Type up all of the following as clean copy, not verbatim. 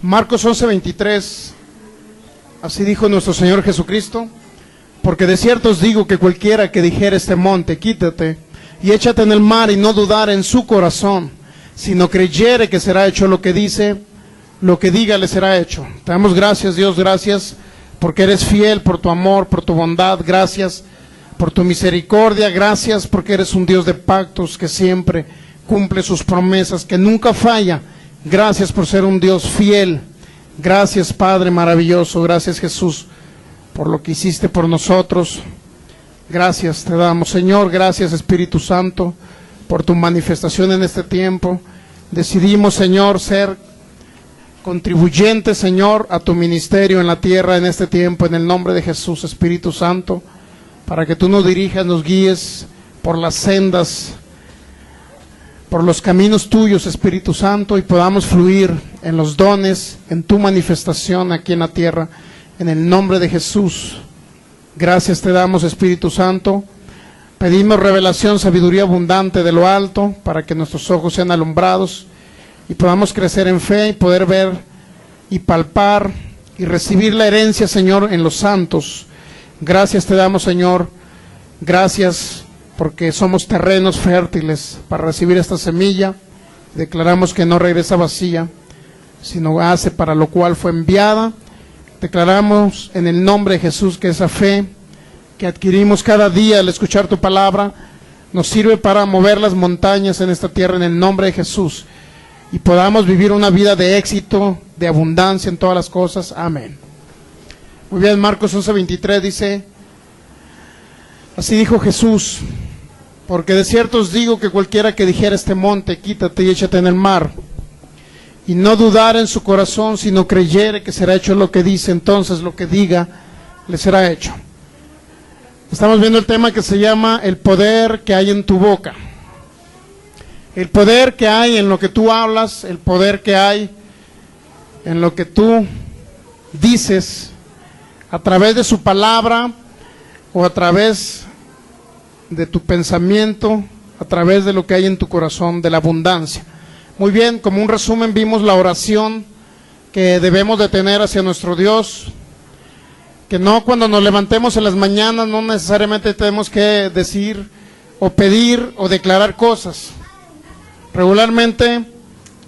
Marcos 11:23, así dijo nuestro Señor Jesucristo: porque de cierto os digo que cualquiera que dijere este monte, quítate y échate en el mar, y no dudar en su corazón, sino creyere que será hecho lo que dice, lo que diga le será hecho. Te damos gracias, Dios, gracias porque eres fiel, por tu amor, por tu bondad, gracias por tu misericordia, gracias porque eres un Dios de pactos que siempre cumple sus promesas, que nunca falla. Gracias por ser un Dios fiel. Gracias, Padre maravilloso, gracias, Jesús, por lo que hiciste por nosotros. Gracias te damos, Señor, gracias, Espíritu Santo, por tu manifestación en este tiempo. Decidimos, Señor, ser contribuyentes, Señor, a tu ministerio en la tierra en este tiempo, en el nombre de Jesús, Espíritu Santo, para que tú nos dirijas, nos guíes por las sendas, por los caminos tuyos, Espíritu Santo, y podamos fluir en los dones, en tu manifestación aquí en la tierra, en el nombre de Jesús. Gracias te damos, Espíritu Santo. Pedimos revelación, sabiduría abundante de lo alto, para que nuestros ojos sean alumbrados y podamos crecer en fe y poder ver y palpar y recibir la herencia, Señor, en los santos. Gracias te damos, Señor. Gracias porque somos terrenos fértiles para recibir esta semilla. Declaramos que no regresa vacía, sino hace para lo cual fue enviada. Declaramos en el nombre de Jesús que esa fe que adquirimos cada día al escuchar tu palabra nos sirve para mover las montañas en esta tierra en el nombre de Jesús, y podamos vivir una vida de éxito, de abundancia en todas las cosas. Amén. Muy bien, Marcos 11:23 dice: así dijo Jesús, porque de cierto os digo que cualquiera que dijera este monte, quítate y échate en el mar, y no dudar en su corazón, sino creyere que será hecho lo que dice, entonces lo que diga le será hecho. Estamos viendo el tema que se llama el poder que hay en tu boca. El poder que hay en lo que tú hablas, el poder que hay en lo que tú dices, a través de su palabra o a través de tu pensamiento, a través de lo que hay en tu corazón, de la abundancia. Muy bien, como un resumen vimos la oración que debemos de tener hacia nuestro Dios, que no cuando nos levantemos en las mañanas no necesariamente tenemos que decir o pedir o declarar cosas. Regularmente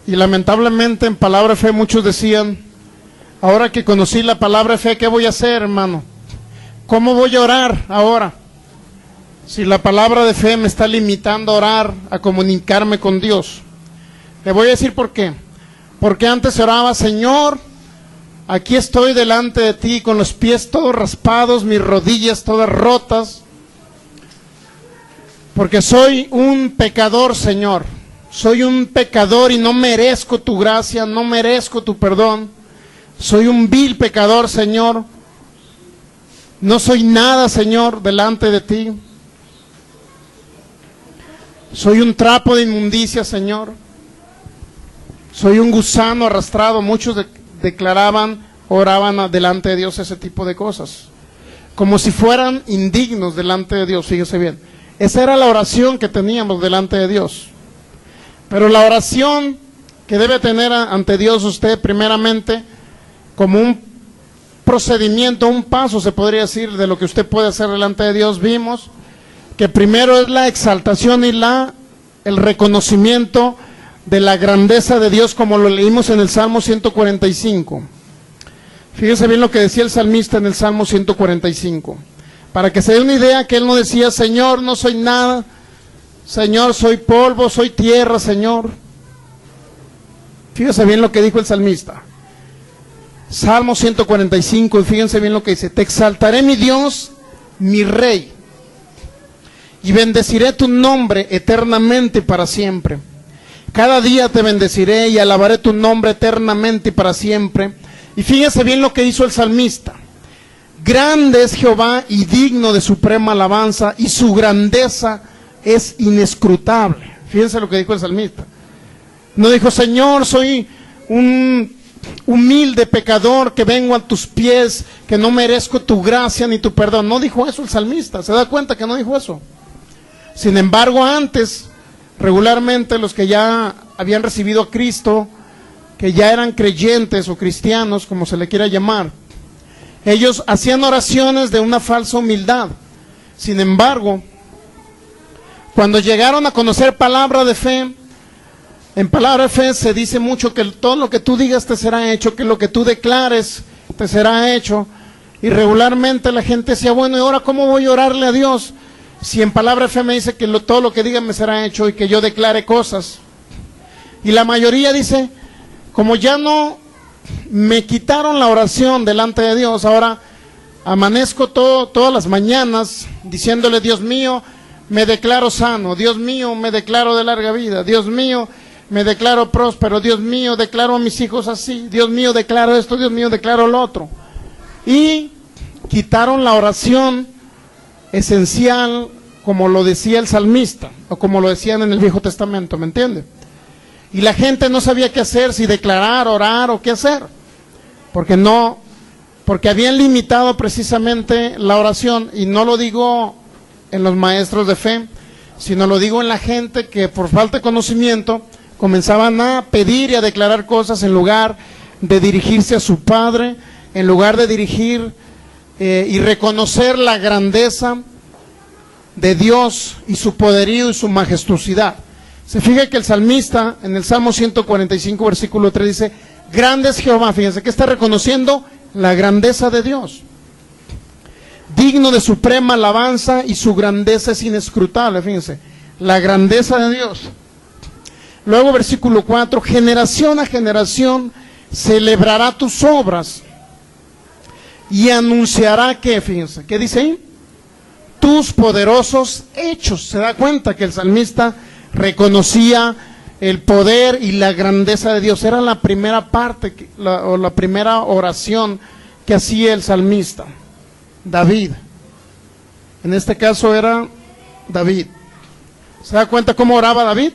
y lamentablemente en palabra de fe muchos decían: ahora que conocí la palabra de fe, ¿qué voy a hacer, hermano? ¿Cómo voy a orar ahora? Si la palabra de fe me está limitando a orar, a comunicarme con Dios. Le voy a decir por qué. Porque antes oraba: Señor, aquí estoy delante de ti con los pies todos raspados, mis rodillas todas rotas, porque soy un pecador, Señor. Soy un pecador y no merezco tu gracia, no merezco tu perdón. Soy un vil pecador, Señor. No soy nada, Señor, delante de ti. Soy un trapo de inmundicia, Señor. Soy un gusano arrastrado. Muchos declaraban, oraban delante de Dios ese tipo de cosas, como si fueran indignos delante de Dios. Fíjese bien, esa era la oración que teníamos delante de Dios. Pero la oración que debe tener ante Dios usted, primeramente, como un procedimiento, un paso, se podría decir, de lo que usted puede hacer delante de Dios, vimos que primero es la exaltación y el reconocimiento de la grandeza de Dios, como lo leímos en el Salmo 145. Fíjese bien lo que decía el salmista en el Salmo 145, para que se dé una idea, que él no decía: Señor, no soy nada, Señor, soy polvo, soy tierra, Señor. Fíjese bien lo que dijo el salmista. Salmo 145, y fíjense bien lo que dice: te exaltaré, mi Dios, mi Rey, y bendeciré tu nombre eternamente para siempre. Cada día te bendeciré y alabaré tu nombre eternamente y para siempre. Y fíjese bien lo que hizo el salmista: grande es Jehová y digno de suprema alabanza, y su grandeza es inescrutable. Fíjense lo que dijo el salmista. No dijo: Señor, soy un humilde pecador que vengo a tus pies, que no merezco tu gracia ni tu perdón. No dijo eso el salmista. ¿Se da cuenta que no dijo eso? Sin embargo, antes, regularmente los que ya habían recibido a Cristo, que ya eran creyentes o cristianos, como se le quiera llamar, ellos hacían oraciones de una falsa humildad. Sin embargo, cuando llegaron a conocer palabra de fe, en palabra de fe se dice mucho que todo lo que tú digas te será hecho, que lo que tú declares te será hecho. Y regularmente la gente decía, bueno, ¿y ahora cómo voy a orarle a Dios? Si en palabra de fe me dice que todo lo que diga me será hecho y que yo declare cosas. Y la mayoría dice, como ya no me quitaron la oración delante de Dios, ahora amanezco todas las mañanas diciéndole, Dios mío, me declaro sano, Dios mío, me declaro de larga vida, Dios mío, me declaro próspero, Dios mío, declaro a mis hijos así, Dios mío, declaro esto, Dios mío, declaro lo otro. Y quitaron la oración esencial, como lo decía el salmista, o como lo decían en el Viejo Testamento, ¿me entiende? Y la gente no sabía qué hacer, si declarar, orar o qué hacer, porque habían limitado precisamente la oración, y no lo digo en los maestros de fe, sino lo digo en la gente que por falta de conocimiento comenzaban a pedir y a declarar cosas en lugar de dirigirse a su Padre, en lugar de dirigir y reconocer la grandeza de Dios y su poderío y su majestuosidad. Se fija que el salmista en el Salmo 145 versículo 3 dice, grande es Jehová. Fíjense que está reconociendo la grandeza de Dios, digno de suprema alabanza, y su grandeza es inescrutable. Fíjense, la grandeza de Dios. Luego versículo 4, generación a generación celebrará tus obras y anunciará que, fíjense, ¿qué dice ahí? Tus poderosos hechos. Se da cuenta que el salmista reconocía el poder y la grandeza de Dios. Era la primera parte, la primera oración que hacía el salmista, David. En este caso era David. ¿Se da cuenta cómo oraba David?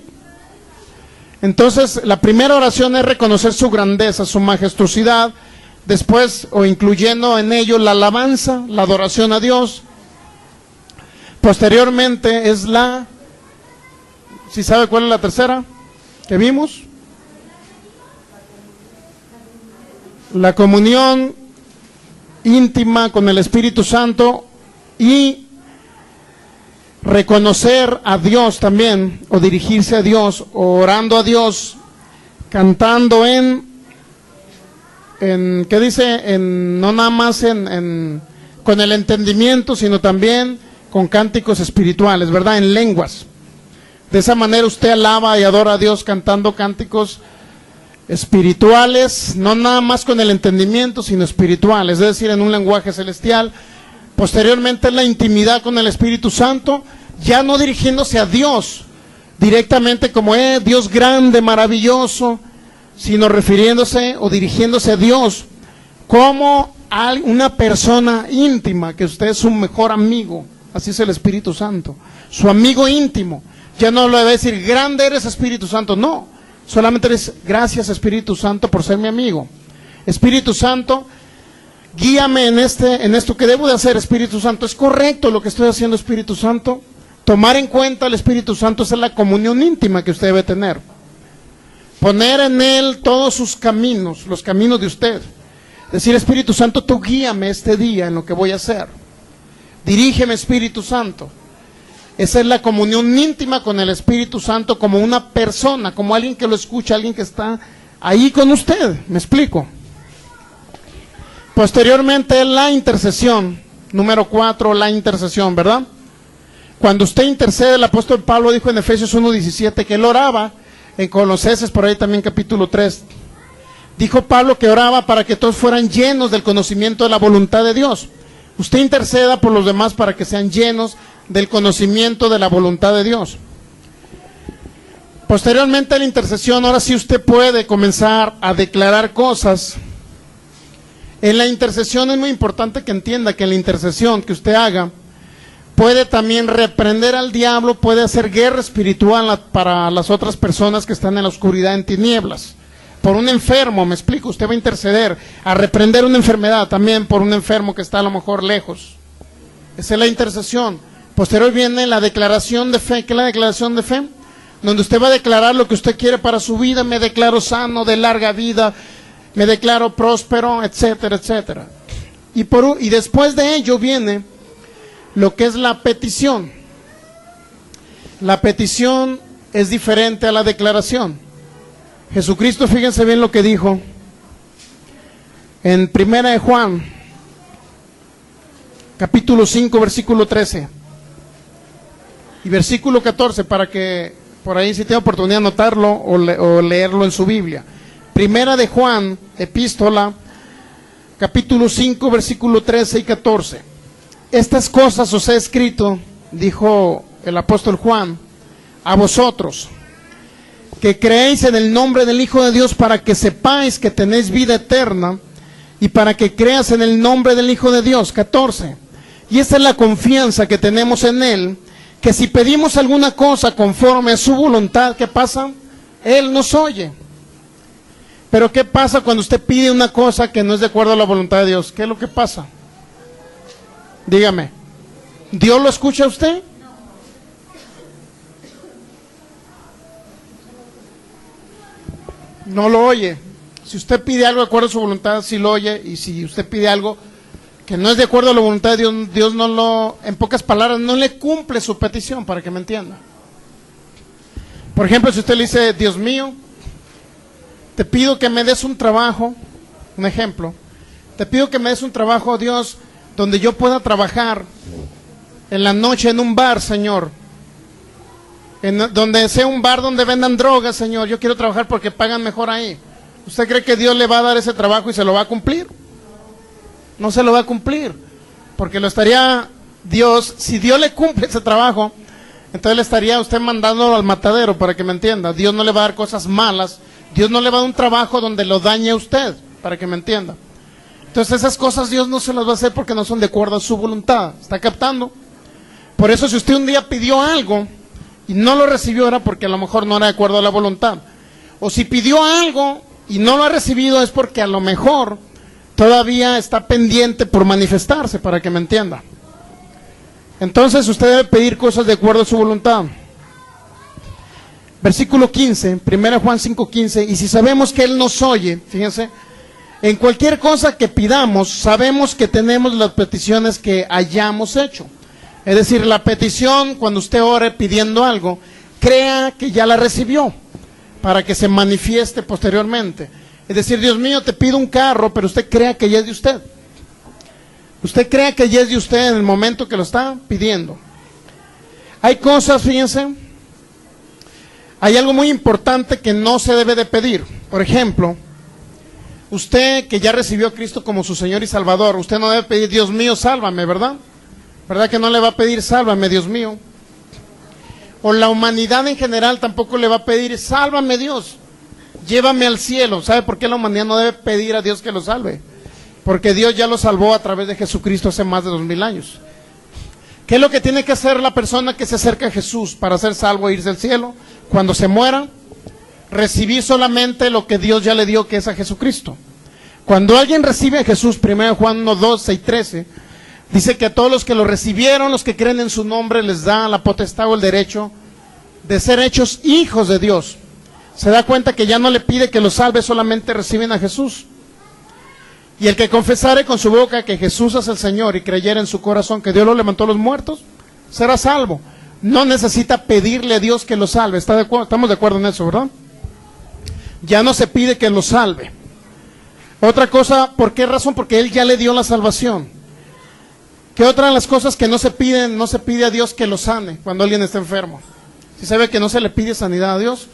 Entonces, la primera oración es reconocer su grandeza, su majestuosidad, después, o incluyendo en ello la alabanza, la adoración a Dios. Posteriormente es ¿sí sabe cuál es la tercera que vimos? La comunión íntima con el Espíritu Santo y reconocer a Dios también, o dirigirse a Dios, o orando a Dios, cantando ¿qué dice? No nada más con el entendimiento, sino también con cánticos espirituales, ¿verdad? En lenguas. De esa manera usted alaba y adora a Dios cantando cánticos espirituales, no nada más con el entendimiento, sino espirituales, es decir, en un lenguaje celestial. Posteriormente la intimidad con el Espíritu Santo, ya no dirigiéndose a Dios directamente como Dios grande, maravilloso, sino refiriéndose o dirigiéndose a Dios como a una persona íntima, que usted es su mejor amigo. Así es el Espíritu Santo, su amigo íntimo. Ya no le va a decir, grande eres Espíritu Santo, no, solamente eres, gracias Espíritu Santo por ser mi amigo. Espíritu Santo, guíame en esto que debo de hacer, Espíritu Santo. ¿Es correcto lo que estoy haciendo, Espíritu Santo? Tomar en cuenta al Espíritu Santo es la comunión íntima que usted debe tener. Poner en él todos sus caminos, los caminos de usted. Decir, Espíritu Santo, tú guíame este día en lo que voy a hacer. Dirígeme, Espíritu Santo. Esa es la comunión íntima con el Espíritu Santo, como una persona, como alguien que lo escucha, alguien que está ahí con usted. ¿Me explico? Posteriormente la intercesión, número 4, la intercesión, ¿verdad? Cuando usted intercede, el apóstol Pablo dijo en Efesios 1:17 que él oraba, en Colosenses por ahí también capítulo 3, dijo Pablo que oraba para que todos fueran llenos del conocimiento de la voluntad de Dios. Usted interceda por los demás para que sean llenos del conocimiento de la voluntad de Dios. Posteriormente a la intercesión, ahora sí usted puede comenzar a declarar cosas. En la intercesión es muy importante que entienda que en la intercesión que usted haga, puede también reprender al diablo, puede hacer guerra espiritual para las otras personas que están en la oscuridad, en tinieblas. Por un enfermo, me explico, usted va a interceder, a reprender una enfermedad también por un enfermo que está a lo mejor lejos. Esa es la intercesión. Posterior viene la declaración de fe. ¿Qué es la declaración de fe? donde usted va a declarar lo que usted quiere para su vida. Me declaro sano, de larga vida, me declaro próspero, etcétera, etcétera. Y después de ello viene lo que es la petición. La petición es diferente a la declaración. Jesucristo, fíjense bien lo que dijo en 1 de Juan, capítulo 5, versículo 13 y versículo 14, para que por ahí si tiene oportunidad de anotarlo o leerlo en su Biblia. 1 de Juan, epístola, capítulo 5, versículo 13 y 14. Estas cosas os he escrito, dijo el apóstol Juan, a vosotros, que creéis en el nombre del Hijo de Dios, para que sepáis que tenéis vida eterna, y para que creas en el nombre del Hijo de Dios. 14. Y esta es la confianza que tenemos en Él, que si pedimos alguna cosa conforme a su voluntad, ¿qué pasa? Él nos oye. Pero ¿qué pasa cuando usted pide una cosa que no es de acuerdo a la voluntad de Dios? ¿Qué es lo que pasa? Dígame, ¿Dios lo escucha a usted? No lo oye. Si usted pide algo de acuerdo a su voluntad, sí lo oye. Y si usted pide algo que no es de acuerdo a la voluntad de Dios, Dios no lo, en pocas palabras, no le cumple su petición, para que me entienda. Por ejemplo, si usted le dice: Dios mío, te pido que me des un trabajo, un ejemplo, te pido que me des un trabajo, Dios, donde yo pueda trabajar en la noche en un bar, Señor, donde sea un bar donde vendan drogas, Señor, yo quiero trabajar porque pagan mejor ahí. ¿Usted cree que Dios le va a dar ese trabajo y se lo va a cumplir? No se lo va a cumplir, porque lo estaría Dios, si Dios le cumple ese trabajo, entonces le estaría usted mandándolo al matadero, para que me entienda. Dios no le va a dar cosas malas, Dios no le va a dar un trabajo donde lo dañe a usted, para que me entienda. Entonces esas cosas Dios no se las va a hacer porque no son de acuerdo a su voluntad. ¿Está captando? Por eso si usted un día pidió algo y no lo recibió, era porque a lo mejor no era de acuerdo a la voluntad. O si pidió algo y no lo ha recibido, es porque a lo mejor todavía está pendiente por manifestarse, para que me entienda. Entonces usted debe pedir cosas de acuerdo a su voluntad. Versículo 15, 1 Juan 5:15, y si sabemos que Él nos oye, fíjense, en cualquier cosa que pidamos, sabemos que tenemos las peticiones que hayamos hecho. Es decir, la petición, cuando usted ore pidiendo algo, crea que ya la recibió, para que se manifieste posteriormente. Es decir, Dios mío, te pido un carro, pero usted crea que ya es de usted. Usted crea que ya es de usted en el momento que lo está pidiendo. Hay cosas, fíjense, hay algo muy importante que no se debe de pedir. Por ejemplo, usted que ya recibió a Cristo como su Señor y Salvador, usted no debe pedir: Dios mío, sálvame, ¿verdad? ¿Verdad que no le va a pedir: sálvame, Dios mío? O la humanidad en general tampoco le va a pedir: sálvame, Dios, llévame al cielo. ¿Sabe por qué la humanidad no debe pedir a Dios que lo salve? Porque Dios ya lo salvó a través de Jesucristo hace más de 2000 años. ¿Qué es lo que tiene que hacer la persona que se acerca a Jesús para ser salvo e irse al cielo? Cuando se muera, recibir solamente lo que Dios ya le dio, que es a Jesucristo. Cuando alguien recibe a Jesús, 1 Juan 1, 12 y 13, dice que a todos los que lo recibieron, los que creen en su nombre, les da la potestad o el derecho de ser hechos hijos de Dios. Se da cuenta que ya no le pide que lo salve, solamente reciben a Jesús. Y el que confesare con su boca que Jesús es el Señor y creyere en su corazón que Dios lo levantó de los muertos, será salvo. No necesita pedirle a Dios que lo salve. Estamos de acuerdo en eso, ¿verdad? Ya no se pide que lo salve. Otra cosa, ¿por qué razón? Porque Él ya le dio la salvación. ¿Qué otra de las cosas que no se piden? No se pide a Dios que lo sane cuando alguien está enfermo. ¿Sí sabe que no se le pide sanidad a Dios?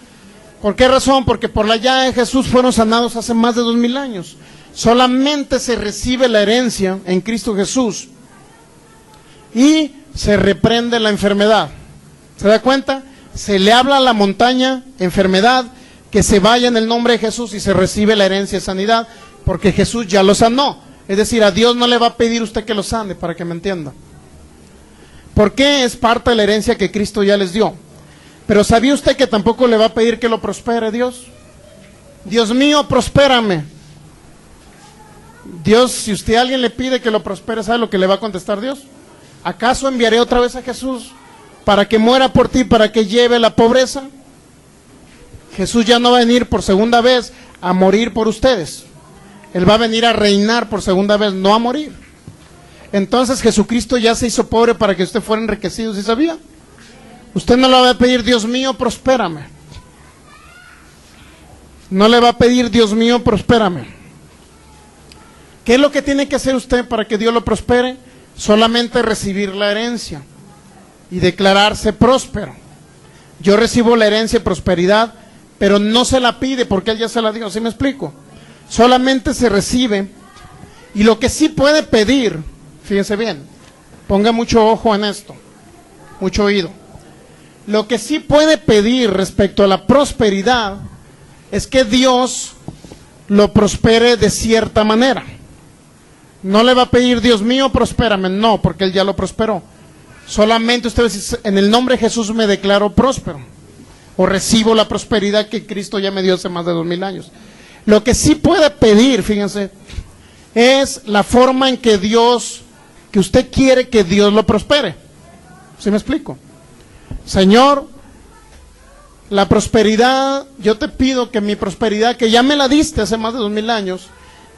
¿Por qué razón? Porque por la llaga de Jesús fueron sanados hace más de 2000 años. Solamente se recibe la herencia en Cristo Jesús y se reprende la enfermedad. ¿Se da cuenta? Se le habla a la montaña, enfermedad, que se vaya en el nombre de Jesús, y se recibe la herencia de sanidad, porque Jesús ya lo sanó. Es decir, a Dios no le va a pedir usted que lo sane, para que me entienda. ¿Por qué? Es parte de la herencia que Cristo ya les dio. Pero ¿sabía usted que tampoco le va a pedir que lo prospere Dios? Dios mío, prospérame. Dios, si usted a alguien le pide que lo prospere, ¿sabe lo que le va a contestar Dios? ¿Acaso enviaré otra vez a Jesús para que muera por ti, para que lleve la pobreza? Jesús ya no va a venir por segunda vez a morir por ustedes. Él va a venir a reinar por segunda vez, no a morir. Entonces Jesucristo ya se hizo pobre para que usted fuera enriquecido, ¿sí sabía? Usted no le va a pedir, Dios mío, prospérame. No le va a pedir, Dios mío, prospérame. ¿Qué es lo que tiene que hacer usted para que Dios lo prospere? Solamente recibir la herencia y declararse próspero. Yo recibo la herencia y prosperidad, pero no se la pide porque Él ya se la dio, ¿sí me explico? Solamente se recibe. Y lo que sí puede pedir, fíjense bien, ponga mucho ojo en esto, mucho oído. Lo que sí puede pedir respecto a la prosperidad es que Dios lo prospere de cierta manera. No le va a pedir, Dios mío, prospérame, no, porque Él ya lo prosperó. Solamente usted dice, en el nombre de Jesús me declaro próspero, o recibo la prosperidad que Cristo ya me dio hace más de 2000 años. Lo que sí puede pedir, fíjense, es la forma en que usted quiere que Dios lo prospere. ¿Sí me explico? Señor, la prosperidad, yo te pido que mi prosperidad, que ya me la diste hace más de 2000 años,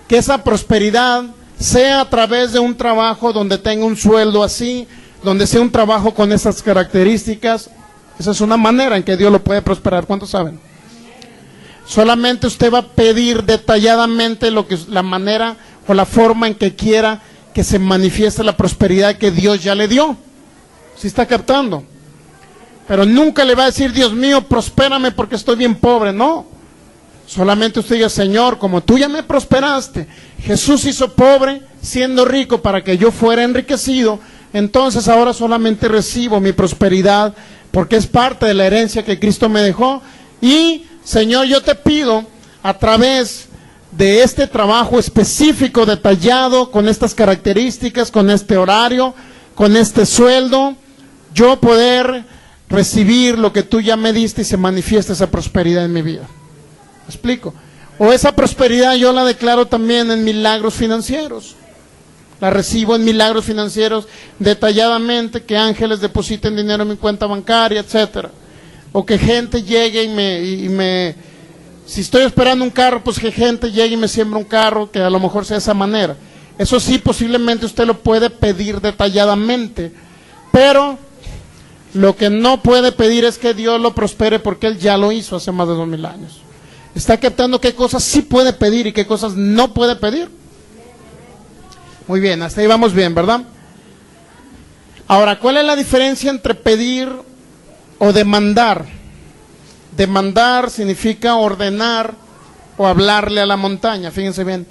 que esa prosperidad sea a través de un trabajo donde tenga un sueldo así, donde sea un trabajo con esas características. Esa es una manera en que Dios lo puede prosperar. ¿Cuántos saben? Solamente usted va a pedir detalladamente la manera o la forma en que quiera que se manifieste la prosperidad que Dios ya le dio. ¿Sí está captando? Pero nunca le va a decir, Dios mío, prospérame porque estoy bien pobre. No. Solamente usted diga, Señor, como tú ya me prosperaste, Jesús hizo pobre siendo rico para que yo fuera enriquecido, entonces ahora solamente recibo mi prosperidad porque es parte de la herencia que Cristo me dejó. Y Señor, yo te pido a través de este trabajo específico, detallado, con estas características, con este horario, con este sueldo, yo poder recibir lo que tú ya me diste y se manifiesta esa prosperidad en mi vida. ¿Me explico? O esa prosperidad yo la declaro también en milagros financieros. La recibo en milagros financieros detalladamente, que ángeles depositen dinero en mi cuenta bancaria, etcétera. O que gente llegue y me si estoy esperando un carro, pues que gente llegue y me siembra un carro, que a lo mejor sea de esa manera. Eso sí, posiblemente usted lo puede pedir detalladamente, pero lo que no puede pedir es que Dios lo prospere porque Él ya lo hizo hace más de 2000 años. ¿Está captando qué cosas sí puede pedir y qué cosas no puede pedir? Muy bien, hasta ahí vamos bien, ¿verdad? Ahora, ¿cuál es la diferencia entre pedir o demandar? Demandar significa ordenar o hablarle a la montaña. Fíjense bien.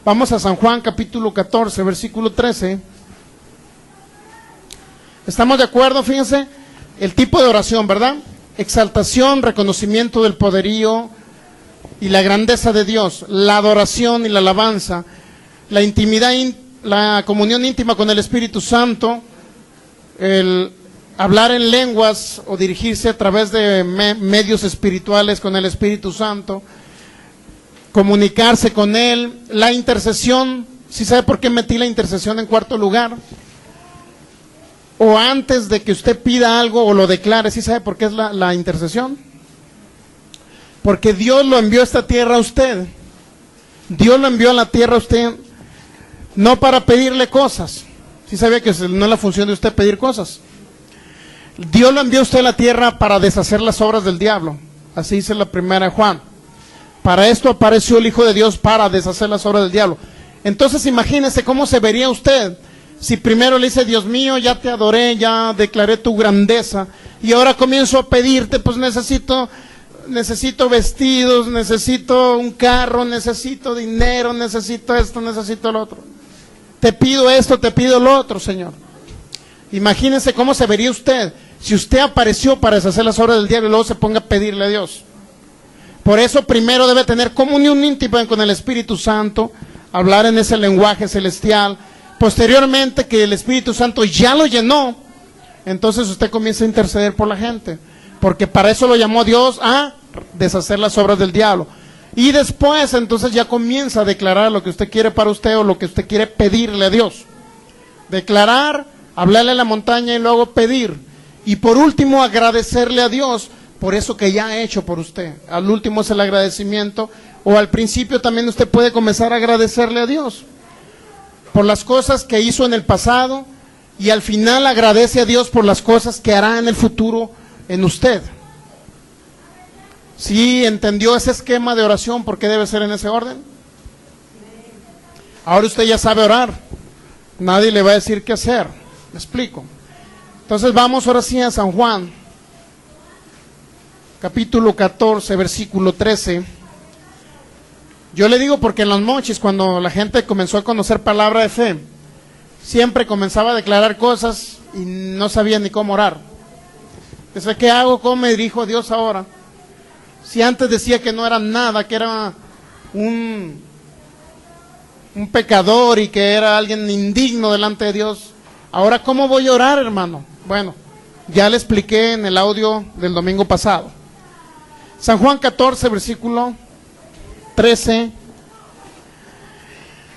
Vamos a San Juan capítulo 14, versículo 13. ¿Estamos de acuerdo? Fíjense, el tipo de oración, ¿verdad? Exaltación, reconocimiento del poderío y la grandeza de Dios, la adoración y la alabanza, la intimidad, la comunión íntima con el Espíritu Santo, el hablar en lenguas o dirigirse a través de medios espirituales con el Espíritu Santo, comunicarse con Él, la intercesión. ¿Sí sabe por qué metí la intercesión en cuarto lugar? O antes de que usted pida algo o lo declare, ¿sí sabe por qué es la intercesión? Porque Dios lo envió a esta tierra a usted. Dios lo envió a la tierra a usted no para pedirle cosas. ¿Sí sabía que no es la función de usted pedir cosas? Dios lo envió a usted a la tierra para deshacer las obras del diablo. Así dice la primera de Juan. Para esto apareció el Hijo de Dios, para deshacer las obras del diablo. Entonces imagínese cómo se vería usted si primero le dice, Dios mío, ya te adoré, ya declaré tu grandeza, y ahora comienzo a pedirte, pues necesito vestidos, necesito un carro, necesito dinero, necesito esto, necesito lo otro. Te pido esto, te pido lo otro, Señor. Imagínense cómo se vería usted si usted apareció para deshacer las obras del diablo y luego se ponga a pedirle a Dios. Por eso primero debe tener comunión íntima con el Espíritu Santo, hablar en ese lenguaje celestial. Posteriormente, que el Espíritu Santo ya lo llenó, entonces usted comienza a interceder por la gente, porque para eso lo llamó Dios, a deshacer las obras del diablo. Y después entonces ya comienza a declarar lo que usted quiere para usted o lo que usted quiere pedirle a Dios. Declarar, hablarle a la montaña y luego pedir. Y por último agradecerle a Dios por eso que ya ha hecho por usted. Al último es el agradecimiento, o al principio también usted puede comenzar a agradecerle a Dios por las cosas que hizo en el pasado, y al final agradece a Dios por las cosas que hará en el futuro en usted. ¿Sí entendió ese esquema de oración? ¿Por qué debe ser en ese orden? Ahora usted ya sabe orar, nadie le va a decir qué hacer. ¿Me explico? Entonces vamos ahora sí a San Juan, capítulo 14, versículo 13. Yo le digo porque en las noches, cuando la gente comenzó a conocer palabra de fe, siempre comenzaba a declarar cosas y no sabía ni cómo orar. Dice, ¿qué hago? ¿Cómo me dirijo a Dios ahora? Si antes decía que no era nada, que era un pecador y que era alguien indigno delante de Dios, ahora ¿cómo voy a orar, hermano? Bueno, ya le expliqué en el audio del domingo pasado. San Juan 14, versículo 13.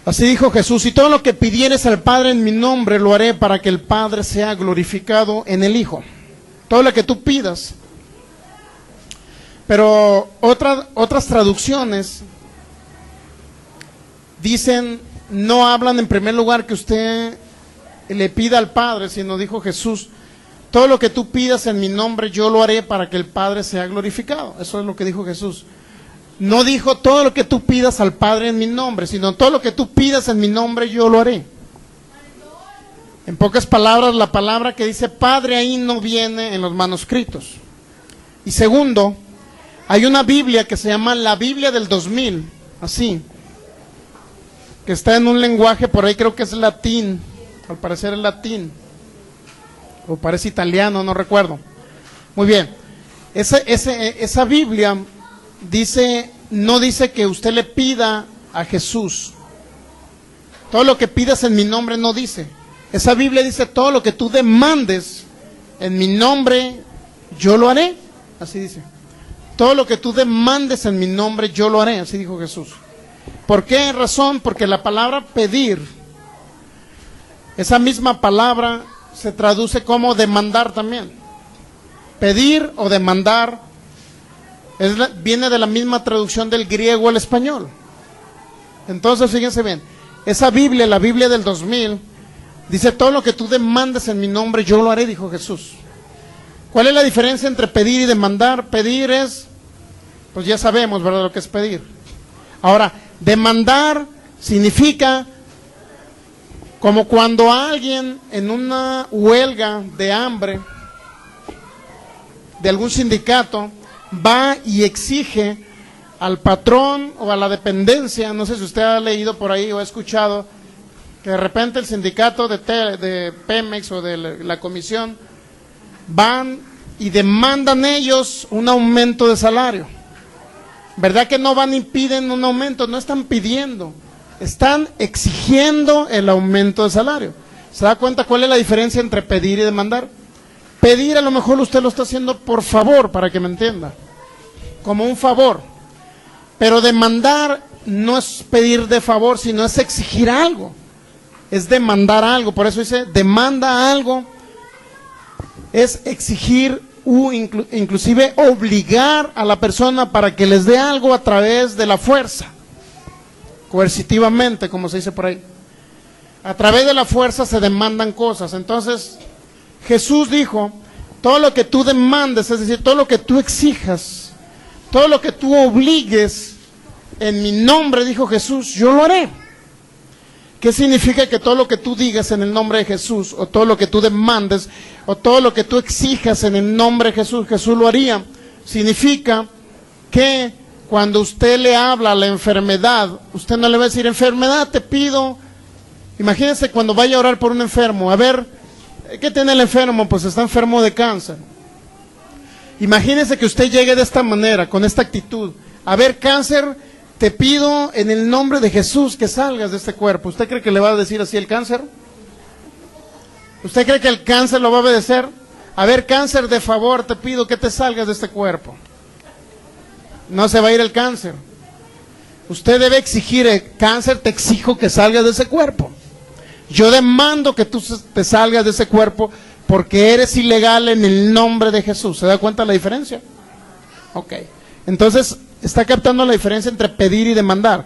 Así dijo Jesús: y todo lo que pidieres al Padre en mi nombre lo haré, para que el Padre sea glorificado en el Hijo. Todo lo que tú pidas. Pero otras traducciones dicen, no hablan en primer lugar que usted le pida al Padre, sino dijo Jesús, todo lo que tú pidas en mi nombre yo lo haré para que el Padre sea glorificado. Eso es lo que dijo Jesús. No dijo todo lo que tú pidas al Padre en mi nombre, sino todo lo que tú pidas en mi nombre yo lo haré. En pocas palabras, la palabra que dice Padre ahí no viene en los manuscritos. Y segundo, hay una Biblia que se llama la Biblia del 2000, así, que está en un lenguaje, por ahí creo que es latín, al parecer es latín, o parece italiano, no recuerdo. Muy bien, esa Biblia dice, no dice que usted le pida a Jesús. Todo lo que pidas en mi nombre no dice. Esa Biblia dice, todo lo que tú demandes en mi nombre, yo lo haré. Así dice. Todo lo que tú demandes en mi nombre, yo lo haré. Así dijo Jesús. ¿Por qué razón? Porque la palabra pedir, esa misma palabra se traduce como demandar también. Pedir o demandar viene de la misma traducción del griego al español. Entonces, fíjense bien, esa Biblia, la Biblia del 2000, dice, todo lo que tú demandes en mi nombre, yo lo haré, dijo Jesús. ¿Cuál es la diferencia entre pedir y demandar? Pedir es, pues ya sabemos, ¿verdad?, lo que es pedir. Ahora, demandar significa como cuando alguien en una huelga de hambre de algún sindicato va y exige al patrón o a la dependencia, no sé si usted ha leído por ahí o ha escuchado, que de repente el sindicato de Pemex o de la comisión van y demandan ellos un aumento de salario. ¿Verdad que no van y piden un aumento? No están pidiendo, están exigiendo el aumento de salario. ¿Se da cuenta cuál es la diferencia entre pedir y demandar? Pedir a lo mejor usted lo está haciendo por favor, para que me entienda, como un favor. Pero demandar no es pedir de favor, sino es exigir algo. Es demandar algo, por eso dice, demanda algo, es exigir inclusive obligar a la persona para que les dé algo a través de la fuerza, coercitivamente, como se dice por ahí. A través de la fuerza se demandan cosas. Entonces, Jesús dijo, todo lo que tú demandes, es decir, todo lo que tú exijas, todo lo que tú obligues en mi nombre, dijo Jesús, yo lo haré. ¿Qué significa que todo lo que tú digas en el nombre de Jesús, o todo lo que tú demandes, o todo lo que tú exijas en el nombre de Jesús, Jesús lo haría? Significa que cuando usted le habla a la enfermedad, usted no le va a decir, enfermedad, te pido. Imagínense cuando vaya a orar por un enfermo, a ver, ¿qué tiene el enfermo? Pues está enfermo de cáncer. Imagínense que usted llegue de esta manera, con esta actitud, a ver, cáncer, te pido en el nombre de Jesús que salgas de este cuerpo. ¿Usted cree que le va a decir así el cáncer? ¿Usted cree que el cáncer lo va a obedecer? A ver, cáncer, de favor, te pido que te salgas de este cuerpo. No se va a ir el cáncer. Usted debe exigir, cáncer, te exijo que salgas de ese cuerpo. Yo demando que tú te salgas de ese cuerpo porque eres ilegal en el nombre de Jesús. ¿Se da cuenta la diferencia? Ok. Entonces, está captando la diferencia entre pedir y demandar.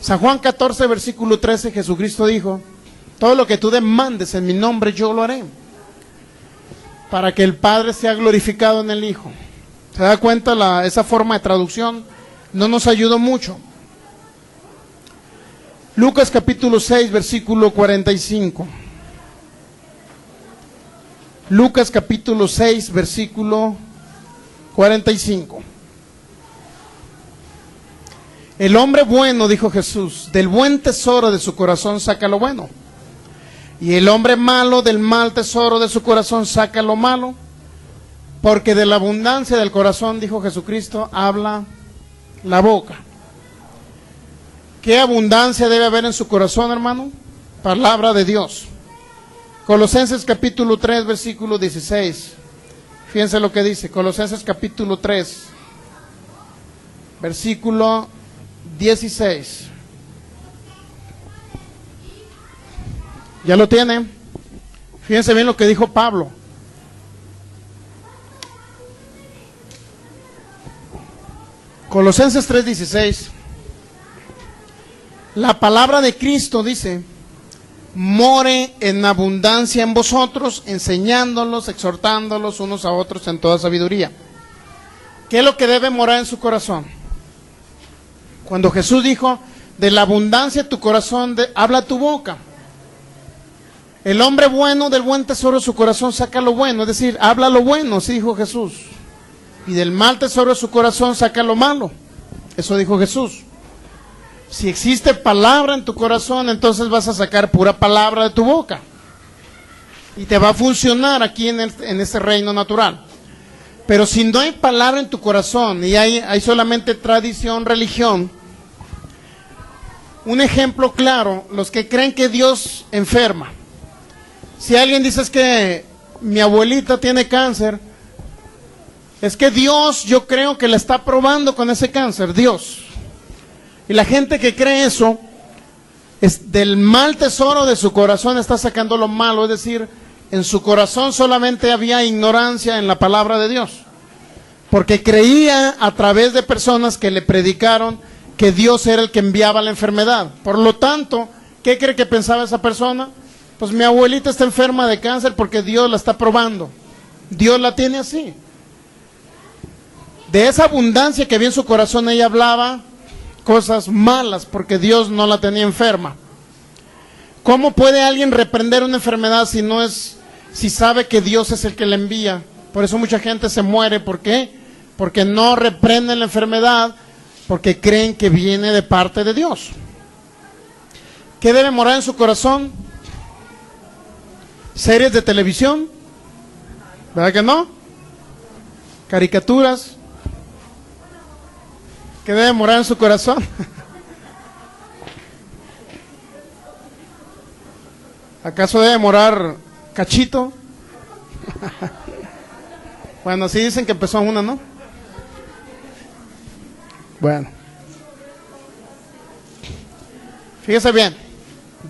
San Juan 14, versículo 13, Jesucristo dijo: todo lo que tú demandes en mi nombre, yo lo haré, para que el Padre sea glorificado en el Hijo. ¿Se da cuenta? Esa forma de traducción no nos ayudó mucho. Lucas capítulo 6, versículo 45. Lucas capítulo 6, versículo 45. El hombre bueno, dijo Jesús, del buen tesoro de su corazón saca lo bueno. Y el hombre malo del mal tesoro de su corazón saca lo malo. Porque de la abundancia del corazón, dijo Jesucristo, habla la boca. ¿Qué abundancia debe haber en su corazón, hermano? Palabra de Dios. Colosenses capítulo 3, versículo 16. Fíjense lo que dice. Colosenses capítulo 3, versículo 16. ¿Ya lo tienen? Fíjense bien lo que dijo Pablo. Colosenses 3:16. La palabra de Cristo dice: more en abundancia en vosotros, enseñándolos, exhortándolos unos a otros en toda sabiduría. ¿Qué es lo que debe morar en su corazón? Cuando Jesús dijo: de la abundancia de tu corazón habla tu boca. El hombre bueno del buen tesoro de su corazón saca lo bueno, es decir, habla lo bueno, así dijo Jesús. Y del mal tesoro de su corazón saca lo malo, eso dijo Jesús. Si existe palabra en tu corazón, entonces vas a sacar pura palabra de tu boca. Y te va a funcionar aquí en este reino natural. Pero si no hay palabra en tu corazón y hay solamente tradición, religión, un ejemplo claro, los que creen que Dios enferma. Si alguien dice: es que mi abuelita tiene cáncer, es que Dios, yo creo que la está probando con ese cáncer, Dios. Y la gente que cree eso, es del mal tesoro de su corazón está sacando lo malo, es decir, en su corazón solamente había ignorancia en la palabra de Dios, porque creía a través de personas que le predicaron que Dios era el que enviaba la enfermedad. Por lo tanto, ¿qué cree que pensaba esa persona? Pues mi abuelita está enferma de cáncer porque Dios la está probando. Dios la tiene así. De esa abundancia que había en su corazón, ella hablaba cosas malas porque Dios no la tenía enferma. ¿Cómo puede alguien reprender una enfermedad si sabe que Dios es el que la envía? Por eso mucha gente se muere. ¿Por qué? Porque no reprenden la enfermedad, porque creen que viene de parte de Dios. ¿Qué debe morar en su corazón? ¿Series de televisión? ¿Verdad que no? ¿Caricaturas? ¿Qué debe morar en su corazón? ¿Acaso debe morar Cachito? Bueno, sí dicen que empezó una, ¿no? Bueno. Fíjese bien.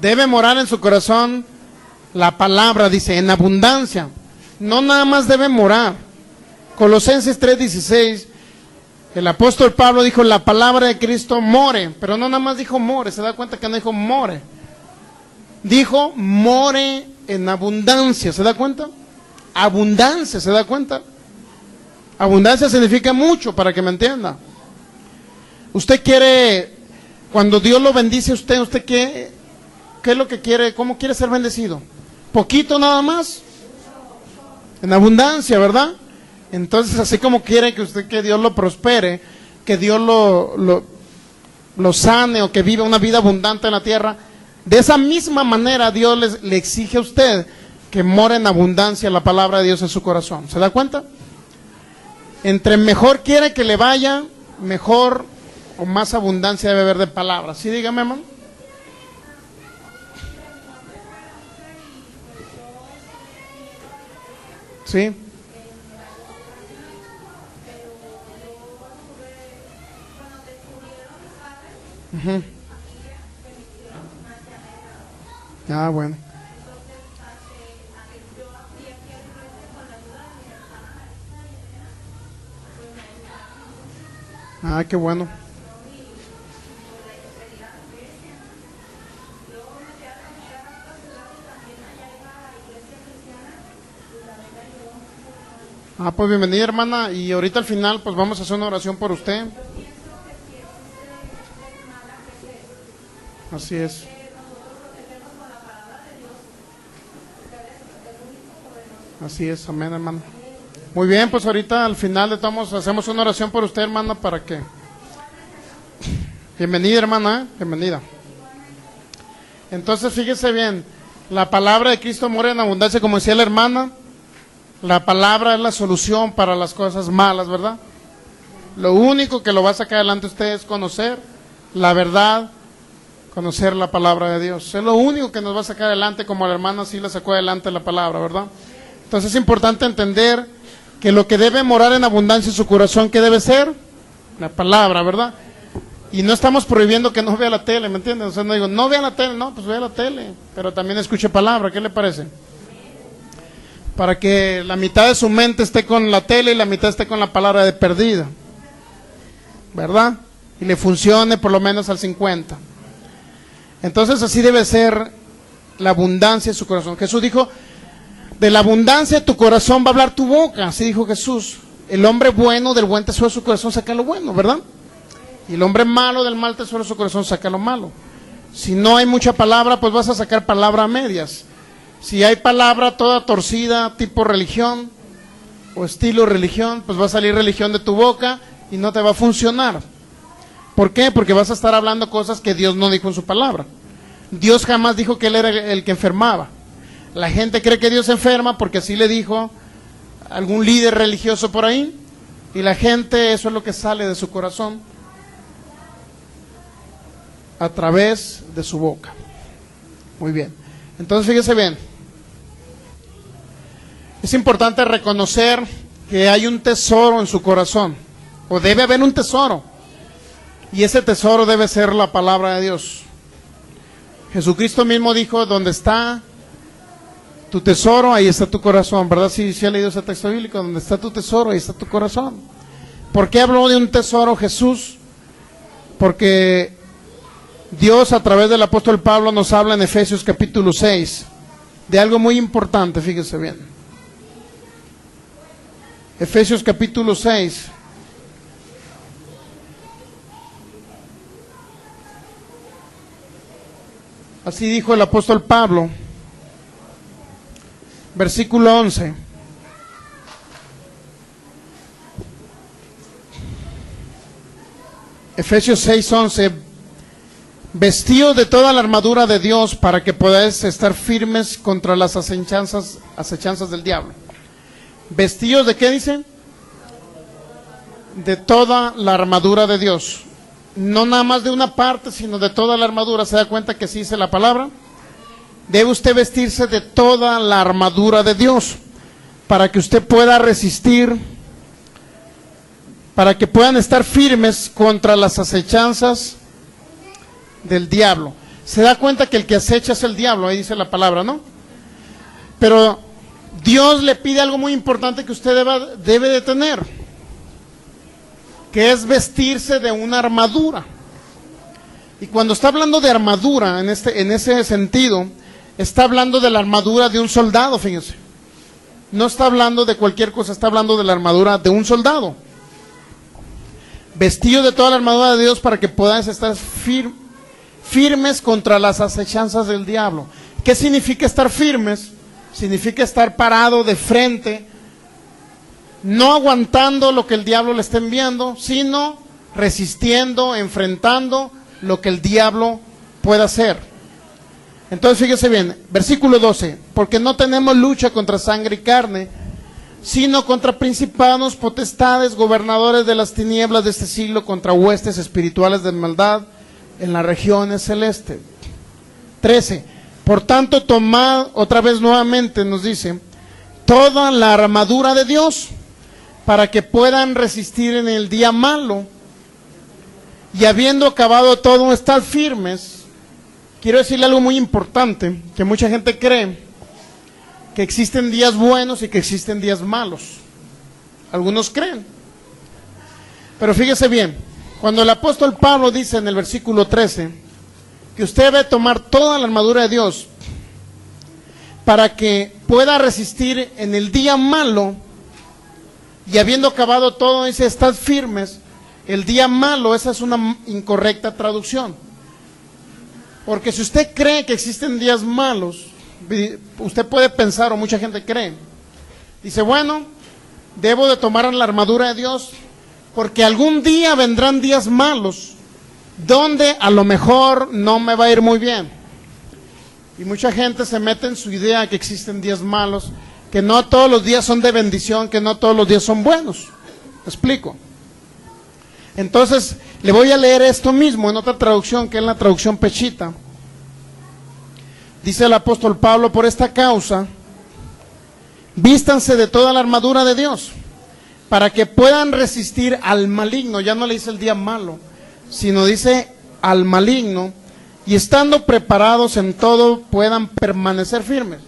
Debe morar en su corazón la palabra, dice, en abundancia. No nada más debe morar. Colosenses 3:16. El apóstol Pablo dijo: la palabra de Cristo more, pero no nada más dijo more, se da cuenta que no dijo more. Dijo more en abundancia, ¿se da cuenta? Abundancia, ¿se da cuenta? Abundancia significa mucho, para que me entienda. Usted quiere, cuando Dios lo bendice a usted, ¿usted qué es lo que quiere? ¿Cómo quiere ser bendecido? ¿Poquito nada más? En abundancia, ¿verdad? Entonces, así como quiere que Dios lo prospere, que Dios lo sane o que viva una vida abundante en la tierra, de esa misma manera Dios le exige a usted que more en abundancia la palabra de Dios en su corazón. ¿Se da cuenta? Entre mejor quiere que le vaya, mejor o más abundancia debe haber de palabras. ¿Sí? Dígame, hermano. ¿Sí? Uh-huh. Ah, bueno. Ah, qué bueno. Ah, pues bienvenida, hermana, y ahorita al final pues vamos a hacer una oración por usted. Así es. Así es, amén, hermana. Muy bien, pues ahorita al final hacemos una oración por usted, hermana, para que... Bienvenida, hermana, bienvenida. Entonces, fíjese bien, la palabra de Cristo mora en abundancia, como decía la hermana. La palabra es la solución para las cosas malas, ¿verdad? Lo único que lo va a sacar adelante usted es conocer la verdad, conocer la palabra de Dios. Es lo único que nos va a sacar adelante, como la hermana sí la sacó adelante la palabra, ¿verdad? Entonces es importante entender que lo que debe morar en abundancia en su corazón, ¿qué debe ser? La palabra, ¿verdad? Y no estamos prohibiendo que no vea la tele, ¿me entiendes? O sea, no digo, no vea la tele, no, pues vea la tele, pero también escuche palabra, ¿qué le parece? Para que la mitad de su mente esté con la tele y la mitad esté con la palabra de perdida, ¿verdad? Y le funcione por lo menos al 50. Entonces así debe ser la abundancia de su corazón. Jesús dijo, de la abundancia de tu corazón va a hablar tu boca, así dijo Jesús. El hombre bueno del buen tesoro de su corazón saca lo bueno, ¿verdad? Y el hombre malo del mal tesoro de su corazón saca lo malo. Si no hay mucha palabra, pues vas a sacar palabra a medias. Si hay palabra toda torcida, tipo religión o estilo religión, pues va a salir religión de tu boca y no te va a funcionar. ¿Por qué? Porque vas a estar hablando cosas que Dios no dijo en su palabra. Dios jamás dijo que Él era el que enfermaba. La gente cree que Dios enferma porque así le dijo algún líder religioso por ahí, y la gente, eso es lo que sale de su corazón a través de su boca. Muy bien. Entonces fíjese bien. Es importante reconocer que hay un tesoro en su corazón, o debe haber un tesoro, y ese tesoro debe ser la palabra de Dios. Jesucristo mismo dijo, donde está tu tesoro, ahí está tu corazón, ¿verdad? Si ha leído ese texto bíblico, donde está tu tesoro, ahí está tu corazón. ¿Por qué habló de un tesoro Jesús? Porque Dios a través del apóstol Pablo nos habla en Efesios capítulo 6 de algo muy importante, fíjese bien. Efesios capítulo 6. Así dijo el apóstol Pablo, versículo 11. Efesios 6:11. Vestidos de toda la armadura de Dios para que podáis estar firmes contra las acechanzas del diablo. ¿Vestidos de qué dice? De toda la armadura de Dios. No nada más de una parte, sino de toda la armadura. ¿Se da cuenta que sí dice la palabra? Debe usted vestirse de toda la armadura de Dios para que usted pueda resistir, para que puedan estar firmes contra las acechanzas del diablo. Se da cuenta que el que acecha es el diablo, ahí dice la palabra, ¿no? Pero Dios le pide algo muy importante que usted debe de tener, que es vestirse de una armadura. Y cuando está hablando de armadura, en ese sentido, está hablando de la armadura de un soldado, fíjense. No está hablando de cualquier cosa, está hablando de la armadura de un soldado. Vestido de toda la armadura de Dios para que puedan estar firmes contra las acechanzas del diablo. ¿Qué significa estar firmes? Significa estar parado de frente, no aguantando lo que el diablo le está enviando, sino resistiendo, enfrentando lo que el diablo pueda hacer. Entonces fíjese bien, versículo 12, porque no tenemos lucha contra sangre y carne, sino contra principados, potestades, gobernadores de las tinieblas de este siglo, contra huestes espirituales de maldad en las regiones celestes. 13, por tanto tomad, otra vez nuevamente nos dice, toda la armadura de Dios, para que puedan resistir en el día malo, y habiendo acabado todo, estar firmes. Quiero decirle algo muy importante, que mucha gente cree que existen días buenos y que existen días malos. Algunos creen. Pero fíjese bien, Cuando el apóstol Pablo dice en el versículo 13 que usted debe tomar toda la armadura de Dios para que pueda resistir en el día malo, y habiendo acabado todo, dice, estad firmes. El día malo, esa es una incorrecta traducción. Porque si usted cree que existen días malos, usted puede pensar, o mucha gente cree, dice, bueno, debo de tomar la armadura de Dios, porque algún día vendrán días malos, donde a lo mejor no me va a ir muy bien. Y mucha gente se mete en su idea que existen días malos, que no todos los días son de bendición, que no todos los días son buenos. ¿Me explico? Entonces, le voy a leer esto mismo en otra traducción, que es la traducción Pechita. Dice el apóstol Pablo, por esta causa, vístanse de toda la armadura de Dios, para que puedan resistir al maligno. Ya no le dice el día malo, sino dice al maligno, y estando preparados en todo, puedan permanecer firmes.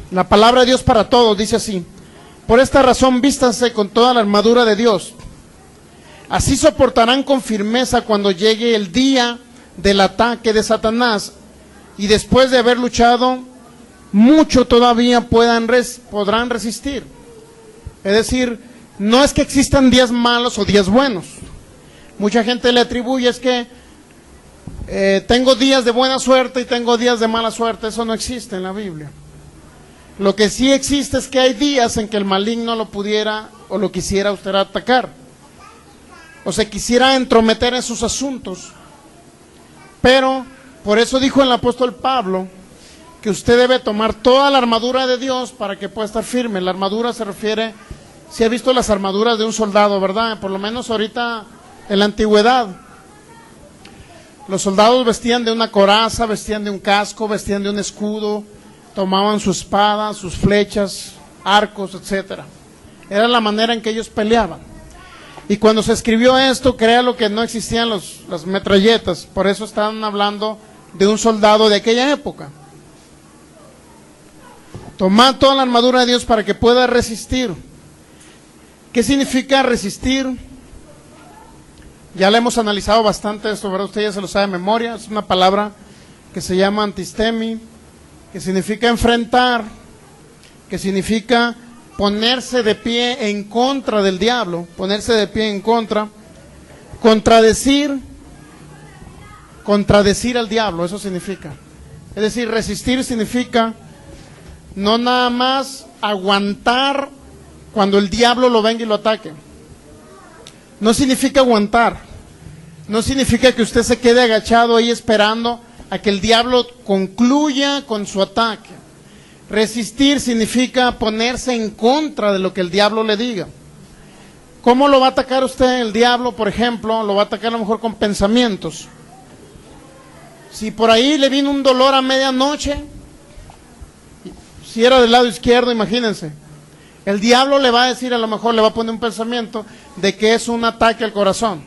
La palabra de Dios para todos dice así: por esta razón vístanse con toda la armadura de Dios, así soportarán con firmeza cuando llegue el día del ataque de Satanás, y después de haber luchado mucho todavía podrán resistir. Es decir, no es que existan días malos o días buenos. Mucha gente le atribuye, es que tengo días de buena suerte y tengo días de mala suerte. Eso no existe en la Biblia. Lo que sí existe es que hay días en que el maligno lo pudiera o lo quisiera usted atacar, o se quisiera entrometer en sus asuntos. Pero por eso dijo el apóstol Pablo que usted debe tomar toda la armadura de Dios para que pueda estar firme. La armadura se refiere, si ha visto las armaduras de un soldado, ¿verdad? Por lo menos ahorita en la antigüedad, los soldados vestían de una coraza, vestían de un casco, vestían de un escudo, tomaban su espada, sus flechas, arcos, etcétera. Era la manera en que ellos peleaban. Y cuando se escribió esto, créalo que no existían las metralletas, por eso estaban hablando de un soldado de aquella época. Tomad toda la armadura de Dios para que pueda resistir. ¿Qué significa resistir? Ya le hemos analizado bastante esto, ¿verdad? Usted ya se lo sabe de memoria. Es una palabra que se llama antistemi, que significa enfrentar, que significa ponerse de pie en contra del diablo, ponerse de pie en contra, contradecir al diablo, eso significa. Es decir, resistir significa no nada más aguantar cuando el diablo lo venga y lo ataque. No significa aguantar, no significa que usted se quede agachado ahí esperando a que el diablo concluya con su ataque. Resistir significa ponerse en contra de lo que el diablo le diga. ¿Cómo lo va a atacar usted el diablo? Por ejemplo, lo va a atacar a lo mejor con pensamientos. Si por ahí le vino un dolor a medianoche, si era del lado izquierdo, imagínense, el diablo le va a decir, a lo mejor le va a poner un pensamiento de que es un ataque al corazón.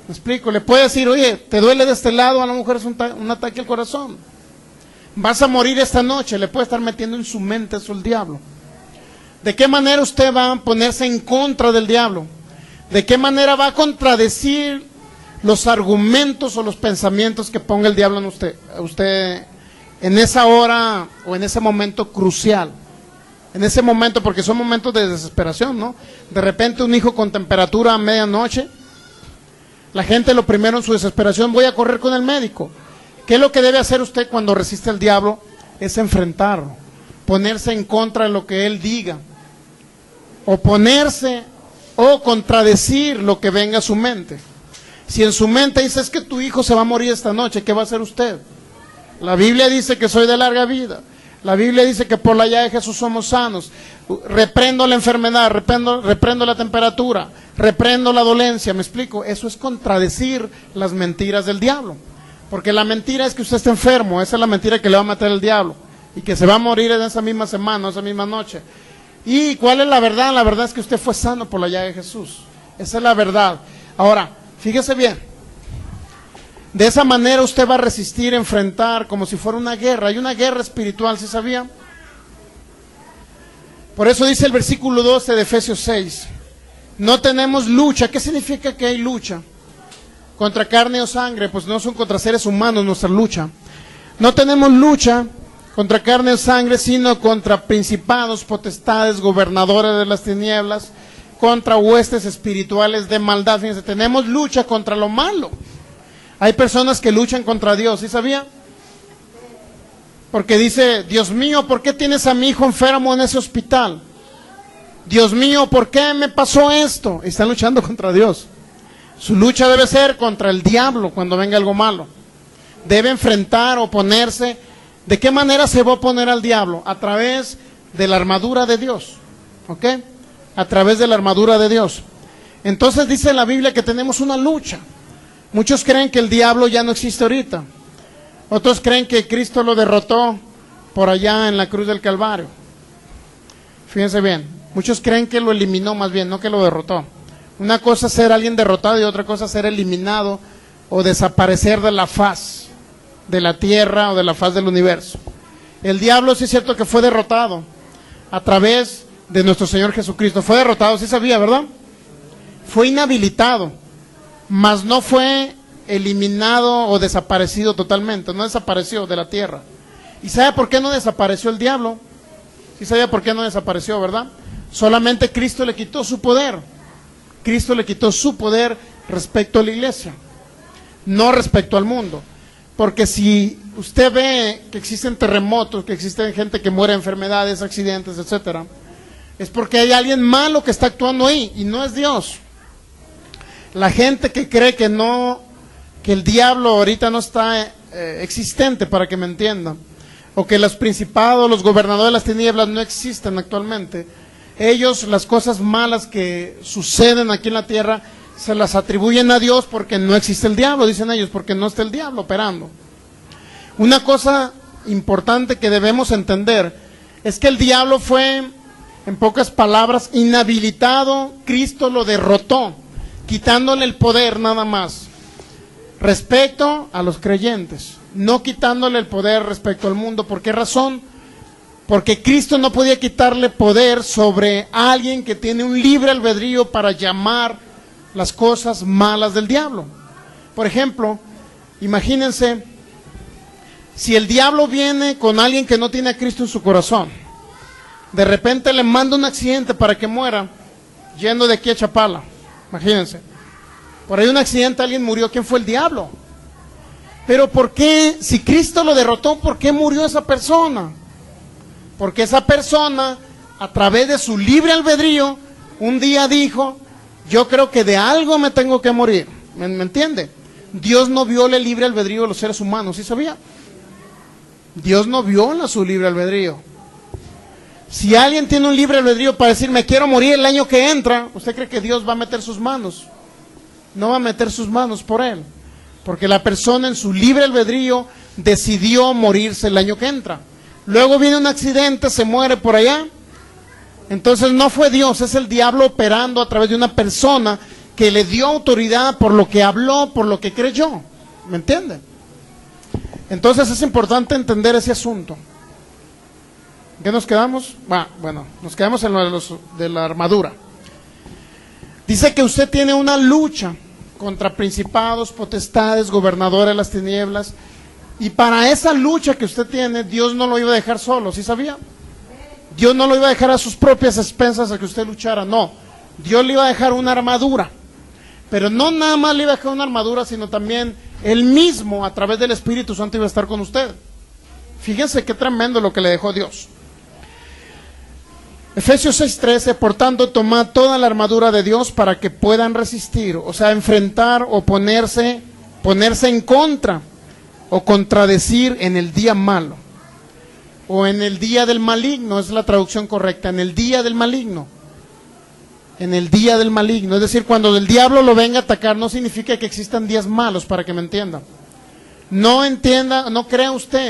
¿Me explico? Le puede decir, oye, te duele de este lado, a lo mejor es un ataque al corazón. Vas a morir esta noche, le puede estar metiendo en su mente eso el diablo. ¿De qué manera usted va a ponerse en contra del diablo? ¿De qué manera va a contradecir los argumentos o los pensamientos que ponga el diablo en usted en esa hora o en ese momento crucial? En ese momento, porque son momentos de desesperación, ¿no? De repente un hijo con temperatura a medianoche, la gente lo primero en su desesperación, voy a correr con el médico. ¿Qué es lo que debe hacer usted cuando resiste al diablo? Es enfrentarlo, ponerse en contra de lo que él diga, oponerse o contradecir lo que venga a su mente. Si en su mente dice, es que tu hijo se va a morir esta noche, ¿qué va a hacer usted? La Biblia dice que soy de larga vida. La Biblia dice que por la llaga de Jesús somos sanos. Reprendo la enfermedad, reprendo la temperatura, reprendo la dolencia. ¿Me explico? Eso es contradecir las mentiras del diablo. Porque la mentira es que usted está enfermo, esa es la mentira que le va a meter el diablo. Y que se va a morir en esa misma semana, esa misma noche. ¿Y cuál es la verdad? La verdad es que usted fue sano por la llaga de Jesús. Esa es la verdad. Ahora, fíjese bien. De esa manera usted va a resistir, enfrentar, como si fuera una guerra. Hay una guerra espiritual, ¿sí sabía? Por eso dice el versículo 12 de Efesios 6, No tenemos lucha. ¿Qué significa que hay lucha? Contra carne o sangre, pues no son contra seres humanos nuestra lucha. No tenemos lucha contra carne o sangre, sino contra principados, potestades, gobernadores de las tinieblas, contra huestes espirituales de maldad. Fíjense, tenemos lucha contra lo malo. Hay personas que luchan contra Dios, ¿sí sabía? Porque dice, Dios mío, ¿por qué tienes a mi hijo enfermo en ese hospital? Dios mío, ¿por qué me pasó esto? Están luchando contra Dios. Su lucha debe ser contra el diablo cuando venga algo malo. Debe enfrentar, oponerse. ¿De qué manera se va a oponer al diablo? A través de la armadura de Dios. ¿Ok? A través de la armadura de Dios. Entonces dice la Biblia que tenemos una lucha. Muchos creen que el diablo ya no existe ahorita. Otros creen que Cristo lo derrotó por allá en la cruz del Calvario. Fíjense bien. Muchos creen que lo eliminó más bien, no que lo derrotó. Una cosa es ser alguien derrotado y otra cosa es ser eliminado o desaparecer de la faz de la tierra o de la faz del universo. El diablo sí es cierto que fue derrotado a través de nuestro Señor Jesucristo. Fue derrotado, sí sabía, ¿verdad? Fue inhabilitado, mas no fue eliminado o desaparecido totalmente, no desapareció de la tierra. ¿Y sabe por qué no desapareció el diablo? Sí sabía por qué no desapareció, ¿verdad? Solamente Cristo le quitó su poder. Cristo le quitó su poder respecto a la iglesia, no respecto al mundo. Porque si usted ve que existen terremotos, que existen gente que muere de enfermedades, accidentes, etcétera, es porque hay alguien malo que está actuando ahí y no es Dios. La gente que cree que no, que el diablo ahorita no está existente, para que me entiendan, o que los principados, los gobernadores de las tinieblas no existen actualmente, ellos las cosas malas que suceden aquí en la tierra se las atribuyen a Dios porque no existe el diablo, dicen ellos, porque no está el diablo operando. Una cosa importante que debemos entender es que el diablo fue, en pocas palabras, inhabilitado. Cristo lo derrotó, quitándole el poder nada más respecto a los creyentes, no quitándole el poder respecto al mundo. ¿Por qué razón? Porque Cristo no podía quitarle poder sobre alguien que tiene un libre albedrío para llamar las cosas malas del diablo. Por ejemplo, imagínense, si el diablo viene con alguien que no tiene a Cristo en su corazón, de repente le manda un accidente para que muera, yendo de aquí a Chapala, imagínense. Por ahí un accidente, alguien murió, ¿quién fue? El diablo. Pero ¿por qué? Si Cristo lo derrotó, ¿por qué murió esa persona? Porque esa persona, a través de su libre albedrío, un día dijo, yo creo que de algo me tengo que morir. ¿Me entiende? Dios no viola el libre albedrío de los seres humanos, ¿sí sabía? Dios no viola su libre albedrío. Si alguien tiene un libre albedrío para decir, me quiero morir el año que entra, ¿usted cree que Dios va a meter sus manos? No va a meter sus manos por él. Porque la persona en su libre albedrío decidió morirse el año que entra. Luego viene un accidente, se muere por allá. Entonces no fue Dios, es el diablo operando a través de una persona que le dio autoridad por lo que habló, por lo que creyó. ¿Me entienden? Entonces es importante entender ese asunto. ¿Qué nos quedamos? Bueno, nos quedamos en lo de la armadura. Dice que usted tiene una lucha contra principados, potestades, gobernadores de las tinieblas. Y para esa lucha que usted tiene, Dios no lo iba a dejar solo, ¿sí sabía? Dios no lo iba a dejar a sus propias expensas a que usted luchara, no. Dios le iba a dejar una armadura. Pero no nada más le iba a dejar una armadura, sino también Él mismo, a través del Espíritu Santo, iba a estar con usted. Fíjense qué tremendo lo que le dejó Dios. Efesios 6:13, por tanto, tomad toda la armadura de Dios para que puedan resistir, o sea, enfrentar o ponerse en contra o contradecir en el día malo, o en el día del maligno, es la traducción correcta, en el día del maligno. En el día del maligno, es decir, cuando el diablo lo venga a atacar, no significa que existan días malos, para que me entiendan. No entienda, no crea usted